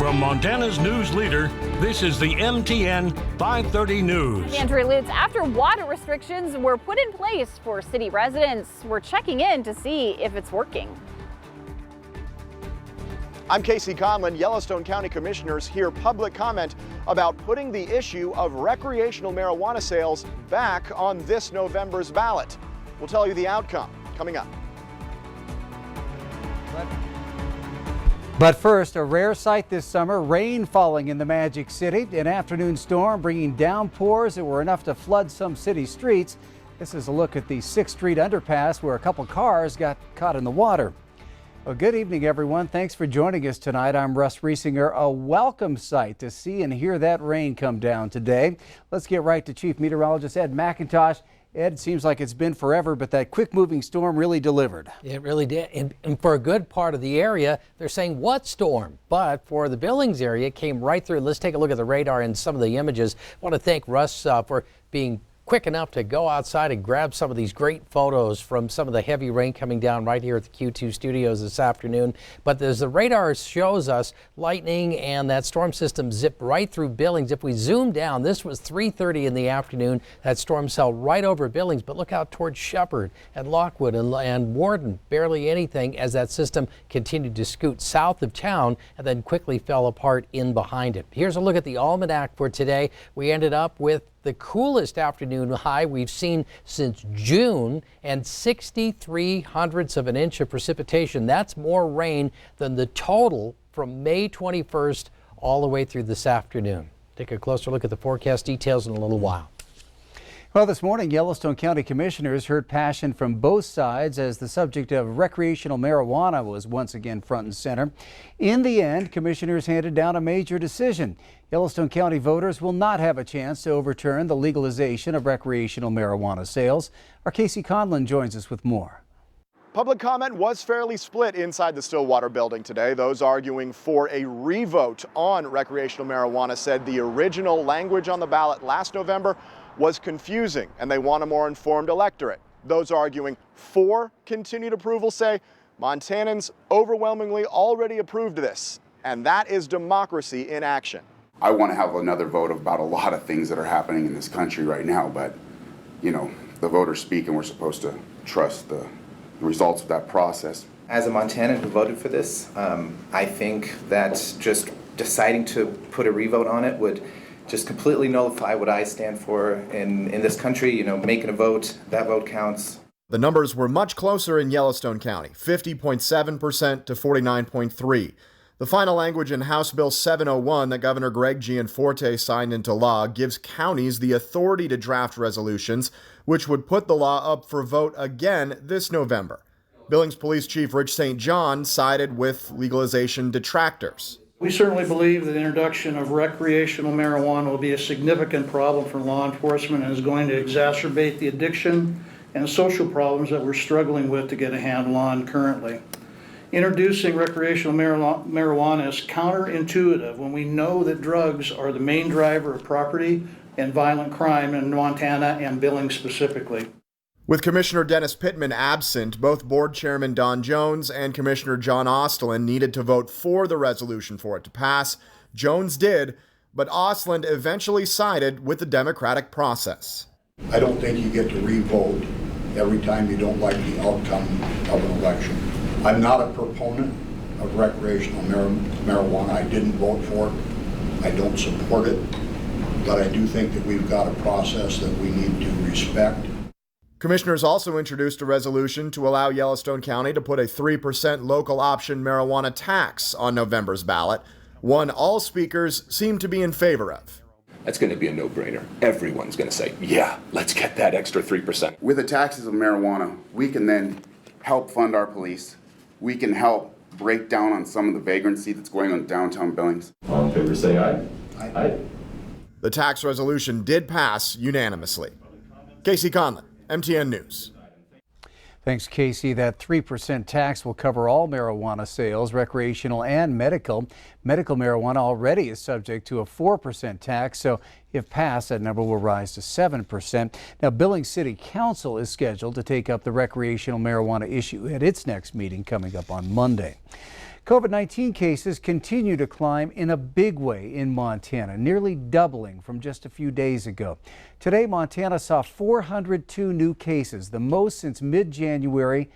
From Montana's news leader, this is the MTN 530 News. Andrew Lutz, after water restrictions were put in place for city residents, we're checking in to see if it's working. I'm Casey Conlon. Yellowstone County Commissioners hear public comment about putting the issue of recreational marijuana sales back on this November's ballot. We'll tell you the outcome coming up. But first, a rare sight this summer, rain falling in the Magic City. An afternoon storm bringing downpours that were enough to flood some city streets. This is a look at the 6th Street underpass where a couple cars got caught in the water. Well, good evening, everyone. Thanks for joining us tonight. I'm Russ Riesinger. A welcome sight to see and hear that rain come down today. Let's get right to Chief Meteorologist Ed McIntosh. Ed, it seems like it's been forever, but that quick-moving storm really delivered. It really did. And for a good part of the area, they're saying, what storm? But for the Billings area, it came right through. Let's take a look at the radar and some of the images. I want to thank Russ for being quick enough to go outside and grab some of these great photos from some of the heavy rain coming down right here at the Q2 studios this afternoon. But as the radar shows us, lightning and that storm system zipped right through Billings. If we zoom down, this was 3:30 in the afternoon. That storm sailed right over Billings, but look out towards Shepherd and Lockwood and Warden. Barely anything as that system continued to scoot south of town and then quickly fell apart in behind it. Here's a look at the almanac for today. We ended up with the coolest afternoon high we've seen since June and 63/100ths of an inch of precipitation. That's more rain than the total from May 21st all the way through this afternoon. Take a closer look at the forecast details in a little while. Well, this morning, Yellowstone County Commissioners heard passion from both sides as the subject of recreational marijuana was once again front and center. In the end, commissioners handed down a major decision. Yellowstone County voters will not have a chance to overturn the legalization of recreational marijuana sales. Our Casey Conlon joins us with more. Public comment was fairly split inside the Stillwater building today. Those arguing for a revote on recreational marijuana said the original language on the ballot last November was confusing and they want a more informed electorate. Those arguing for continued approval say Montanans overwhelmingly already approved this, and that is democracy in action. I want to have another vote about a lot of things that are happening in this country right now, but you know, the voters speak and we're supposed to trust the results of that process. As a Montanan who voted for this, I think that just deciding to put a revote on it would just completely nullify what I stand for in this country. You know, making a vote, that vote counts. The numbers were much closer in Yellowstone County, 50.7% to 49.3%. The final language in House Bill 701 that Governor Greg Gianforte signed into law gives counties the authority to draft resolutions, which would put the law up for vote again this November. Billings Police Chief Rich St. John sided with legalization detractors. We certainly believe that the introduction of recreational marijuana will be a significant problem for law enforcement and is going to exacerbate the addiction and social problems that we're struggling with to get a handle on currently. Introducing recreational marijuana is counterintuitive when we know that drugs are the main driver of property and violent crime in Montana and Billings specifically. With Commissioner Dennis Pittman absent, both Board Chairman Don Jones and Commissioner John Ostlund needed to vote for the resolution for it to pass. Jones did, but Ostlund eventually sided with the democratic process. I don't think you get to re-vote every time you don't like the outcome of an election. I'm not a proponent of recreational marijuana. I didn't vote for it. I don't support it. But I do think that we've got a process that we need to respect. Commissioners also introduced a resolution to allow Yellowstone County to put a 3% local option marijuana tax on November's ballot, one all speakers seem to be in favor of. That's going to be a no-brainer. Everyone's going to say, yeah, let's get that extra 3%. With the taxes of marijuana, we can then help fund our police. We can help break down on some of the vagrancy that's going on in downtown Billings. All in favor, say aye. Aye. The tax resolution did pass unanimously. Casey Conlon, MTN News. Thanks, Casey. That 3% tax will cover all marijuana sales, recreational and medical. Medical marijuana already is subject to a 4% tax, so if passed, that number will rise to 7%. Now, Billings City Council is scheduled to take up the recreational marijuana issue at its next meeting coming up on Monday. COVID-19 cases continue to climb in a big way in Montana, nearly doubling from just a few days ago. Today, Montana saw 402 new cases, the most since mid-January,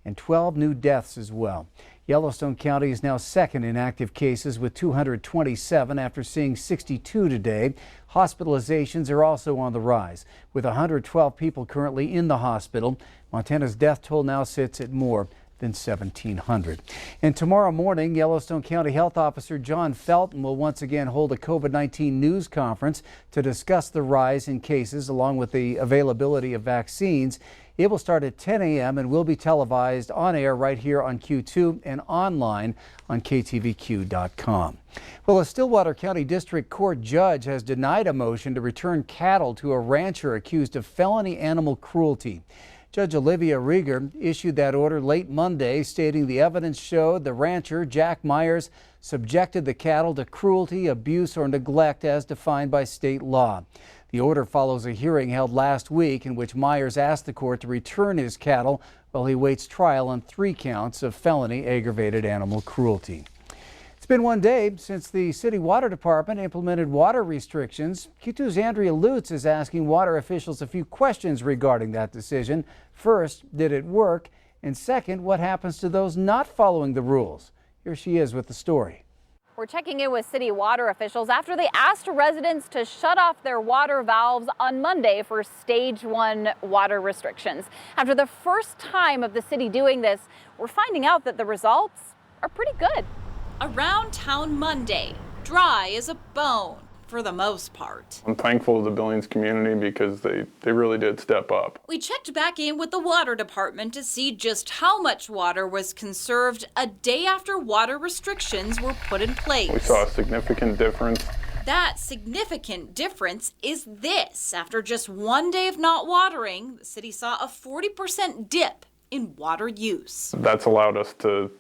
and 12 new deaths as well. Yellowstone County is now second in active cases with 227 after seeing 62 today. Hospitalizations are also on the rise, with 112 people currently in the hospital. Montana's death toll now sits at more than 1,700. And tomorrow morning, Yellowstone County Health Officer John Felton will once again hold a COVID-19 news conference to discuss the rise in cases along with the availability of vaccines. It will start at 10 a.m. and will be televised on air right here on Q2 and online on KTVQ.com. Well, a Stillwater County District Court judge has denied a motion to return cattle to a rancher accused of felony animal cruelty. Judge Olivia Rieger issued that order late Monday, stating the evidence showed the rancher, Jack Myers, subjected the cattle to cruelty, abuse, or neglect as defined by state law. The order follows a hearing held last week in which Myers asked the court to return his cattle while he waits trial on 3 counts of felony aggravated animal cruelty. It's been one day since the city water department implemented water restrictions. Q2's Andrea Lutz is asking water officials a few questions regarding that decision. First, did it work? And second, what happens to those not following the rules? Here she is with the story. We're checking in with city water officials after they asked residents to shut off their water valves on Monday for stage 1 water restrictions. After the first time of the city doing this, we're finding out that the results are pretty good. Around town Monday, dry as a bone for the most part. I'm thankful to the Billings community because they really did step up. We checked back in with the water department to see just how much water was conserved a day after water restrictions were put in place. We saw a significant difference. That significant difference is this. After just one day of not watering, the city saw a 40% dip in water use. That's allowed us to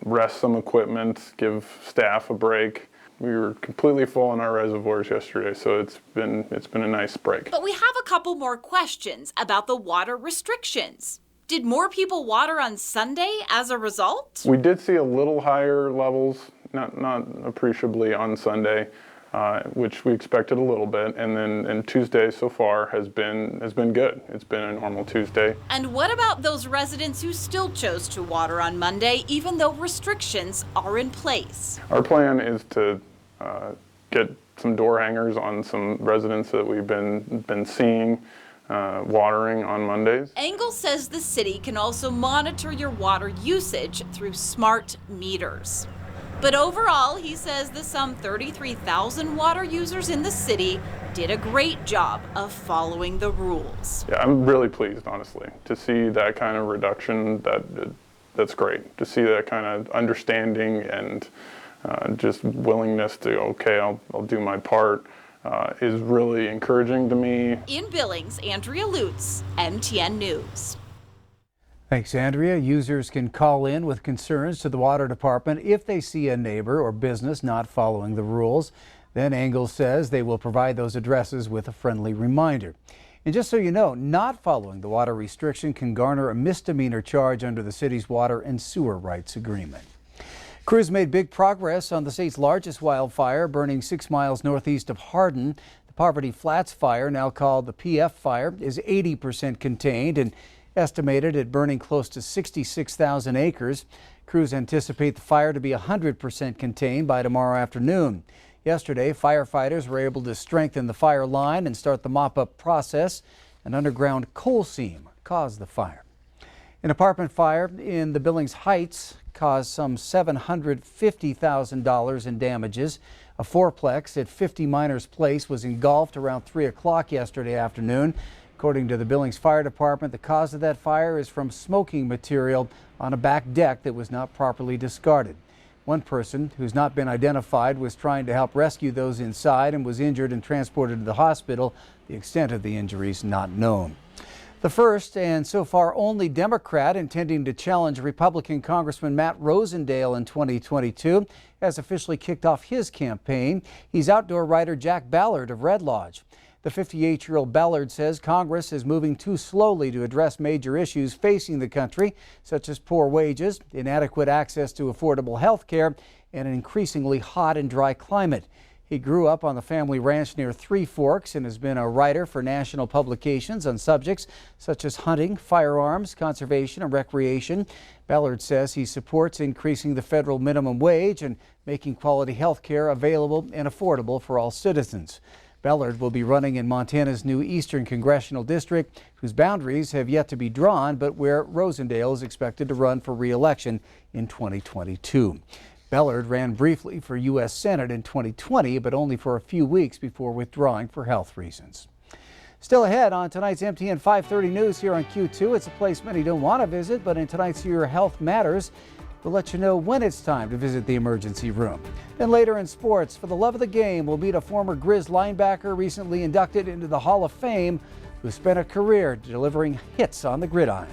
rest some equipment, give staff a break. We were completely full in our reservoirs yesterday, so it's been a nice break. But we have a couple more questions about the water restrictions. Did more people water on Sunday as a result? We did see a little higher levels, not appreciably on Sunday, which we expected a little bit, and Tuesday so far has been good. It's been a normal Tuesday. And what about those residents who still chose to water on Monday, even though restrictions are in place? Our plan is to get some door hangers on some residents that we've been seeing watering on Mondays. Engel says the city can also monitor your water usage through smart meters. But overall, he says the some 33,000 water users in the city did a great job of following the rules. Yeah, I'm really pleased, honestly, to see that kind of reduction. That's great. To see that kind of understanding and just willingness to, okay, I'll do my part, is really encouraging to me. In Billings, Andrea Lutz, MTN News. Thanks, Andrea. Users can call in with concerns to the water department if they see a neighbor or business not following the rules. Then Engel says they will provide those addresses with a friendly reminder. And just so you know, not following the water restriction can garner a misdemeanor charge under the city's water and sewer rights agreement. Crews made big progress on the state's largest wildfire, burning 6 miles northeast of Hardin. The Poverty Flats fire, now called the PF fire, is 80% contained and estimated at burning close to 66,000 acres. Crews anticipate the fire to be 100% contained by tomorrow afternoon. Yesterday, firefighters were able to strengthen the fire line and start the mop-up process. An underground coal seam caused the fire. An apartment fire in the Billings Heights caused some $750,000 in damages. A fourplex at 50 Miners Place was engulfed around 3 o'clock yesterday afternoon. According to the Billings Fire Department, the cause of that fire is from smoking material on a back deck that was not properly discarded. One person, who's not been identified, was trying to help rescue those inside and was injured and transported to the hospital. The extent of the injuries not known. The first and so far only Democrat intending to challenge Republican Congressman Matt Rosendale in 2022 has officially kicked off his campaign. He's outdoor writer Jack Ballard of Red Lodge. The 58-year-old Ballard says Congress is moving too slowly to address major issues facing the country, such as poor wages, inadequate access to affordable health care, and an increasingly hot and dry climate. He grew up on the family ranch near Three Forks and has been a writer for national publications on subjects such as hunting, firearms, conservation, and recreation. Ballard says he supports increasing the federal minimum wage and making quality health care available and affordable for all citizens. Ballard will be running in Montana's new Eastern Congressional District, whose boundaries have yet to be drawn, but where Rosendale is expected to run for re-election in 2022. Ballard ran briefly for U.S. Senate in 2020, but only for a few weeks before withdrawing for health reasons. Still ahead on tonight's MTN 530 News here on Q2. It's a place many don't want to visit, but in tonight's Your Health Matters, we'll let you know when it's time to visit the emergency room. Then later in sports, for the love of the game, we'll meet a former Grizz linebacker recently inducted into the Hall of Fame who spent a career delivering hits on the gridiron.